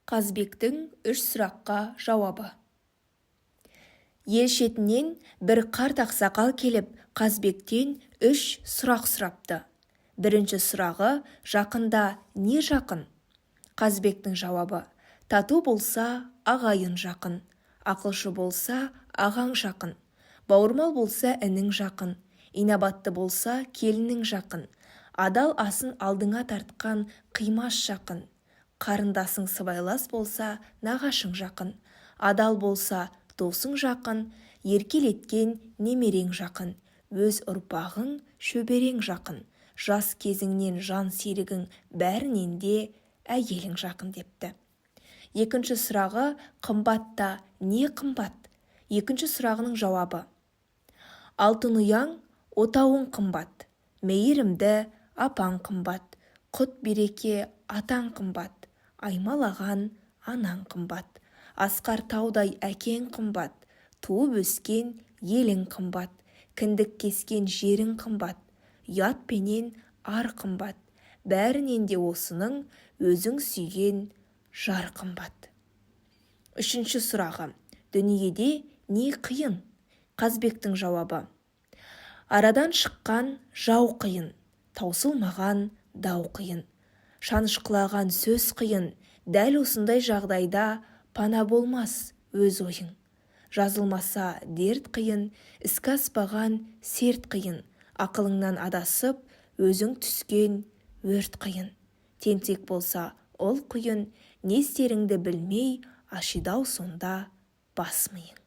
Қазбектің 3 сұраққа жауабы. Ел шетінен бір қарт ақсақал келіп, Қазбектен 3 сұрақ сұрапты. Бірінші сұрағы: жақында не жақын? Қазбектің жауабы: тату болса, ағайын жақын. Ақылшы болса, ағаң жақын. Бауырмал болса, інің жақын. Инабатты болса, келінің жақын. Адал асын алдыңа тартқан қимас жақын. Қарындасың сыбайлас болса, нағашың жақын. Адал болса, досың жақын. Еркелеткен немерең жақын. Өз ұрпағың шөберең жақын. Жас кезіңнен жан серігің, бәрінен де әйелің жақын депті. Екінші сұрағы: қымбатта не қымбат? Екінші сұрағының жауабы: алтын ұяң, отауың қымбат. Мейірімді апаң қымбат. Құт береке атаң қымбат. Аймалаған анаң қымбат. Асқар таудай әкең қымбат. Туып өскен елің қымбат. Кіндік кескен жерің қымбат. Ұят пенен ар қымбат. Бәрінен де осының өзің сүйген жар қымбат. Үшінші сұрағы: дүниеде не қиын? Қазбектің жауабы: арадан шыққан жау қиын. Таусылмаған дау қиын. Шанышқылаған сөз қиын. Дәл осындай жағдайда пана болмас өз ойың. Жазылмаса дерт қиын. Іске аспаған серт қиын. Ақылыңнан адасып, өзің түскен өрт қиын. Тентек болса ол қиын. Не істеріңді білмей, ашиды-ау сонда бас миың.